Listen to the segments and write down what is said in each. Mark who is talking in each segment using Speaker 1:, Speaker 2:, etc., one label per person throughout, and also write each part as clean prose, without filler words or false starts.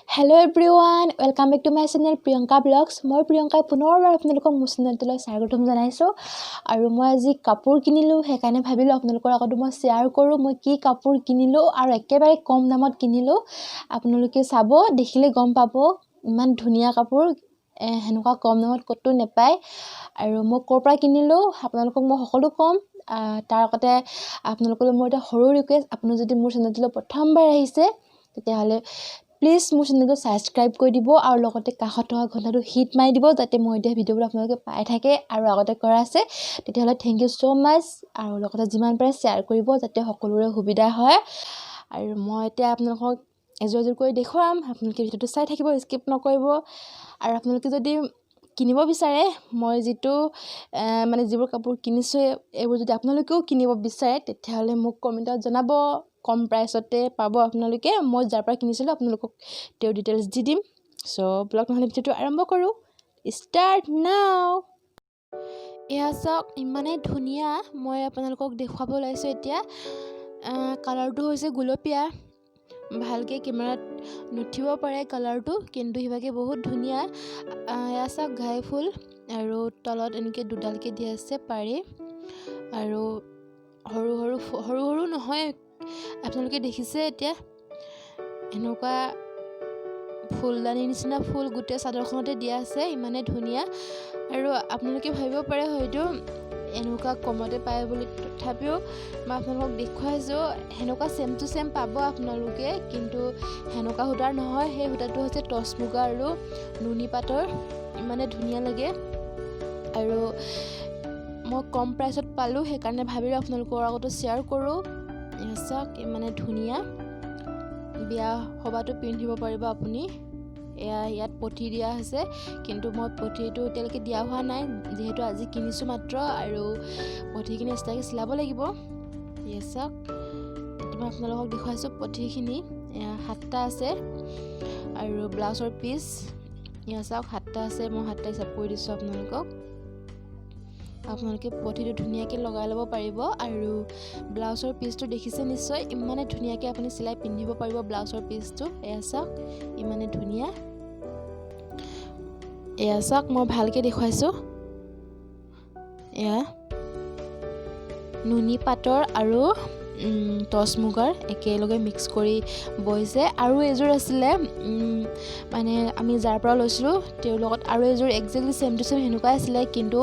Speaker 1: Hello everyone, welcome back to my channel Priyanka Vlogs. মই প্ৰিয়ংকাই পুনৰবাৰ আপোনালোকক মোৰ চেনেলটোলৈ স্বাগতম জনাইছোঁ আৰু মই আজি কাপোৰ কিনিলোঁ সেইকাৰণে ভাবিলোঁ আপোনালোকৰ আগত মই শ্বেয়াৰ কৰোঁ মই কি কাপোৰ কিনিলোঁ আৰু একেবাৰে কম দামত কিনিলোঁ আপোনালোকে চাব দেখিলে গম পাব ইমান ধুনীয়া কাপোৰ হেনেকুৱা কম দামত কতো নেপায় আৰু মই ক'ৰ পৰা কিনিলোঁ আপোনালোকক মই সকলো কম তাৰ আগতে আপোনালোকলৈ মোৰ এটা সৰু ৰিকুৱেষ্ট আপুনি যদি মোৰ চেনেলটোলৈ প্ৰথমবাৰ আহিছে তেতিয়াহ'লে প্লিজ মোৰ চেনেলটো সাবস্ক্ৰাইব কৰি দিব আৰু লগতে কাষত থকা ঘণ্টাটো হিট মাৰি দিব যাতে মই দিয়া ভিডিঅ'বোৰ আপোনালোকে পাই থাকে আৰু আগতে কৰা আছে তেতিয়াহ'লে থ্যাংক ইউ সো মাচ আৰু লগতে যিমান পাৰে শ্বেয়াৰ কৰিব যাতে সকলোৰে সুবিধা হয় আৰু মই এতিয়া আপোনালোকক এজৰ কৰি দেখুৱাম আপোনালোকে ভিডিঅ'টো চাই থাকিব স্কিপ নকৰিব আৰু আপোনালোকে যদি কিনিব বিচাৰে মই যেটো মানে যিবোৰ কাপোৰ কিনিছো এইবোৰ যদি আপোনালোকেও কিনিব বিচাৰে তেতিয়াহ'লে মোক কমেন্টত জনাব কম প্ৰাইসতে পাব আপোনালোকে মই যাৰ পৰা কিনিছিলো আপোনালোকক তেও ডিটেইলছ দি দিম সো ব্লগ নহলে ভিডিঅ'টো আৰম্ভ কৰো ষ্টাৰ্ট নাও এয়া চাওক ইমানে ধুনিয়া মই আপোনালোকক দেখুৱাব লাইছো এতিয়া কালাৰটো হৈছে গুলপীয়া ভালকে কেমেৰাত নুঠিব পাৰে কালাৰটো কিন্তু হিবাকে বহুত ধুনিয়া এয়া চাওক ঘাই ফুল আৰু তলত এনেকে দুডালকে দি আছে পাৰি আৰু হৰু নহয় আপোনালোকে দেখিছে এতিয়া এনেকুৱা ফুলদানি নিচিনা ফুল গুটে চাদৰখনতে দিয়া আছে ইমানে ধুনিয়া আৰু আপোনালোকে ভাবিব পাৰে হয়তো এনেকুৱা কমতে পায় বুলি তথাপিও মই আপোনালোকক দেখুৱাইছো হেনেকুৱা সেম টু সেম পাব আপোনালোকে কিন্তু হেনেকুৱা হুটাৰ নহয় হে হুটাৰটো হৈছে টছ মুগা আৰু নুনি পাটৰ ইমানে ধুনিয়া লাগে আৰু মই কম প্ৰাইসত পালো সেইকাৰণে ভাবিলো আপোনালোকৰ আগত শ্বেয়াৰ কৰো এছক মানে ধুনিয়া বিয়া হবাটো পিন্ধিব পাৰিব আপুনি ইয়াত পঠি দিয়া আছে কিন্তু মই পঠিটো তেলকে দিয়া হোৱা নাই যেহেতু আজি কিনিছো মাত্ৰ আৰু পঠিখিনি এক্সট্ৰাকে চিলাব লাগিব এছক মই আপোনালোকক দেখুৱাইছো পঠিখিনি হাতটা আছে আৰু ব্লাউজৰ পিস এছক হাতটা আছে মই হাতটা হিচাপ কৰি দিছো আপোনালোকে পঠিটো ধুনিয়াকে লগাই লব পাৰিব আৰু ব্লাউজৰ পিসটো দেখিছে নিশ্চয় ইমানে ধুনিয়াকে আপুনি সিলাই পিন্ধিব পাৰিব ব্লাউজৰ পিসটো এছক ইমানে ধুনিয়া এছক মই ভালকে দেখুৱাইছো নুনি পাটৰ আৰু টছ মুগাৰ একেলগে মিক্স কৰি বইছে আৰু এজোৰ আছিলে মানে আমি যাৰ পৰা লৈছিলো তেও লগত আৰু এজোৰ এক্সেক্টলি সেম টু সেম হেনুকা আছিলে কিন্তু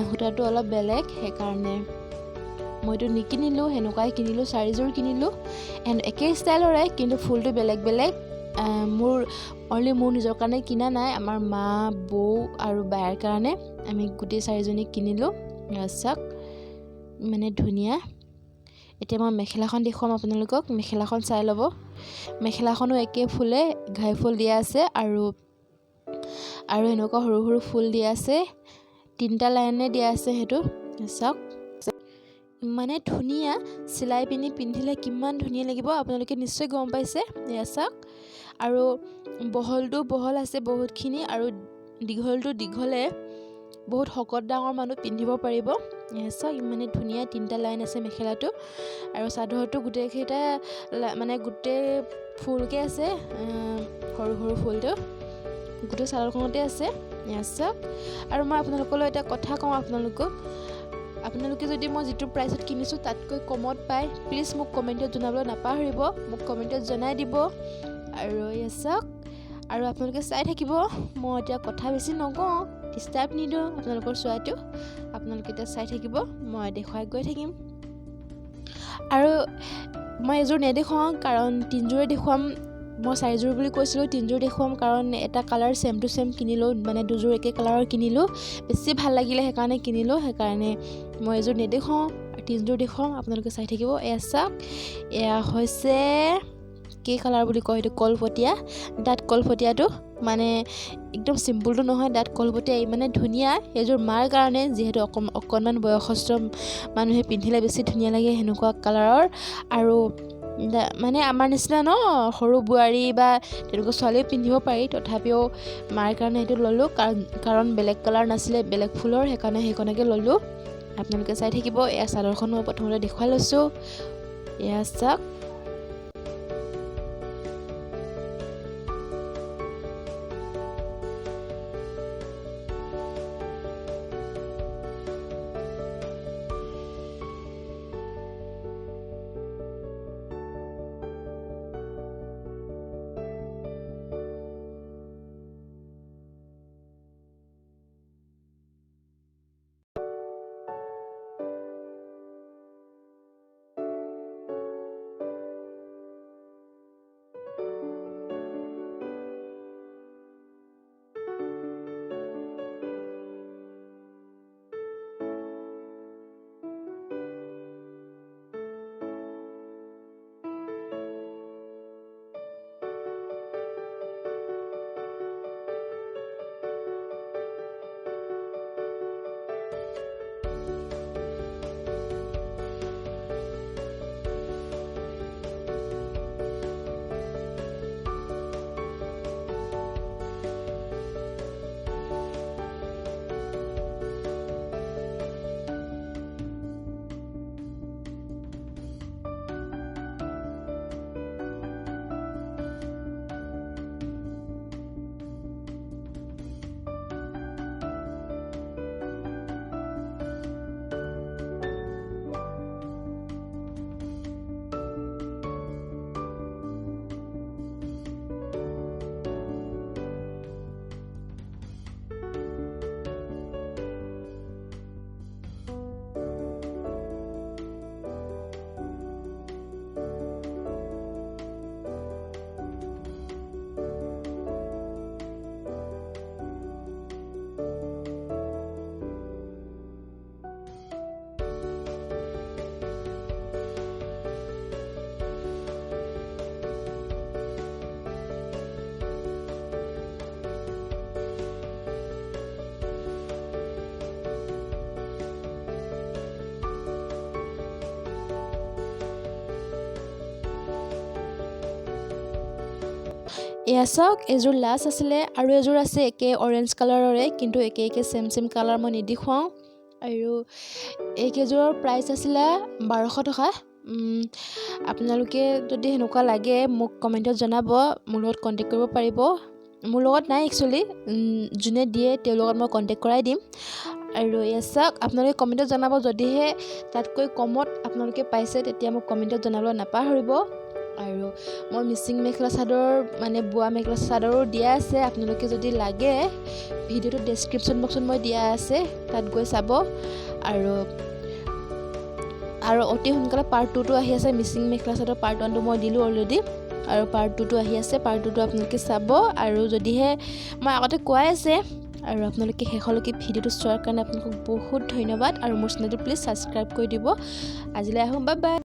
Speaker 1: হুটাৰটো অলপ বেলেগ সেইকাৰণে মইটো নিকিনিলো হেনুকাই কিনিলো চাৰিজোৰ কিনিলো এণ্ড একে ষ্টাইলৰে কিন্তু ফুলটো বেলেগ বেলেগ মোৰ নিজৰ কাৰণে কিনা নাই আমাৰ মা বৌ আৰু বাৰ কাৰণে আমি গুটি চাৰিজনী কিনিলো চাক মানে ধুনিয়া এতিয়া মই মেখেলাখন দেখুৱাম আপোনালোকক মেখেলাখন চাই ল'ব মেখেলাখনো একে ফুলে ঘাই ফুল দিয়া আছে আৰু এনেকুৱা সৰু ফুল দিয়া আছে তিনটা লাইনে দিয়া আছে হেতু চাওক মানে ধুনিয়া সিলাই পিন্ধিলে কিমান ধুনিয়া লাগিব আপোনালোকে নিশ্চয় গম পাইছে চাওক আৰু বহল আছে বহুতখিনি আৰু দীঘলে বহুত হকত ডাঙৰ মানুহ পিন্ধিব পাৰিব চাওক ইমানে ধুনিয়া তিনটা লাইন আছে মেখেলাটো আৰু চাদৰটো গুটেইকেইটা মানে গুটে ফুলকে আছে সৰু ফুলটো গুটে চাদৰখনতে আছে চাওক আৰু মই আপোনালোকলৈ এটা কথা কওঁ আপোনালোকে যদি মই যেটো প্ৰাইসত কিনিছো তাতকৈ কমত পায় প্লিজ মোক কমেন্টত জনাবলৈ নাপাহৰিব মোক কমেন্টত জনাই দিব আৰু চাওক আৰু আপোনালোকে চাই থাকিব মই এতিয়া কথা বেছি নকওঁ ডিস্টাৰ্ব নিদো আপোনালোকৰ চোৱাটো আপোনালোকে এটা চাই থাকিব মই দেখুৱাই গৈ থাকিম আৰু মই এজোৰ নেদেখাও কাৰণ তিনজোৰে দেখুৱাম মই চাৰিজোৰ বুলি কৈছিলো তিনজোৰ দেখুৱাম কাৰণ এটা কালাৰ সেম টু সেম কিনিলো মানে দুজোৰ একে কালাৰৰ কিনিলো বেছি ভাল লাগিলে সেইকাৰণে কিনিলো সেইকাৰণে মই এজোৰ নেদেখাও তিনজোৰ দেখুৱাম আপোনালোকে চাই থাকিব চাওক এয়া হৈছে কি কালাৰ বুলি কয় এটো কলপতিয়া ডাট কলপতিয়াটো মানে একদম সিম্পলটো নহয় ডাট কলপতিয়া মানে ধুনিয়া এজোৰ মাৰ কাৰণে যেহেতু অকনমান বয়সস্থ মানুহে পিন্ধিলে বেছি ধুনিয়া লাগে হেনুকা কালাৰৰ আৰু মানে আমাৰ নিচিনা ন সৰু বুৱাৰী বা তেনেকুৱা ছোৱালীও পিন্ধিব পাৰি তথাপিও মাৰ কাৰণে এটো ললো কাৰণ বেলেগ কালাৰ নাছিলে বেলেগ ফুলৰ সেইকাৰণে সেইখনকে ললো আপোনালোকে চাই থাকিব চাদৰখন মই প্ৰথমতে দেখুৱাই লৈছো চাওক এয়া চাওক, এযোৰ লাষ্ট আছিলে আৰু এযোৰ আছে একে অৰেঞ্জ কালাৰৰে, কিন্তু একে চেম কালাৰ মই নিদেখুৱাওঁ। আৰু এইকেইযোৰৰ প্ৰাইচ আছিলে 1200 টকা। আপোনালোকে যদি সেনেকুৱা লাগে মোক কমেণ্টত জনাব, মোৰ লগত কণ্টেক্ট কৰিব পাৰিব। মোৰ লগত নাই একচুৱেলি, যোনে দিয়ে তেওঁৰ লগত মই কণ্টেক্ট কৰাই দিম। আৰু এয়া চাওক, আপোনালোকে কমেণ্টত জনাব, যদিহে তাতকৈ কমত আপোনালোকে পাইছে তেতিয়া মোক কমেণ্টত জনাবলৈ নাপাহৰিব। আৰু মই মিচিং মেখেলা চাদৰ মানে বোৱা মেখেলা চাদৰো দিয়া আছে, আপোনালোকে যদি লাগে ভিডিঅ'টো ডেছক্ৰিপশ্যন বক্সত মই দিয়া আছে, তাত গৈ চাব। আৰু অতি সোনকালে পাৰ্ট 2টো আহি আছে। মিচিং মেখেলা চাদৰ পাৰ্ট 1টো মই দিলোঁ অলৰেডি, আৰু পাৰ্ট 2টো আহি আছে। পাৰ্ট 2টো আপোনালোকে চাব। আৰু যদিহে মই আগতে কোৱাই আছে, আৰু আপোনালোকে শেষলৈকে ভিডিঅ'টো চোৱাৰ কাৰণে আপোনালোকক বহুত ধন্যবাদ। আৰু মোৰ চেনেলটো প্লিজ ছাবস্ক্ৰাইব কৰি দিব। আজিলৈ আহোঁ, বাই বাই।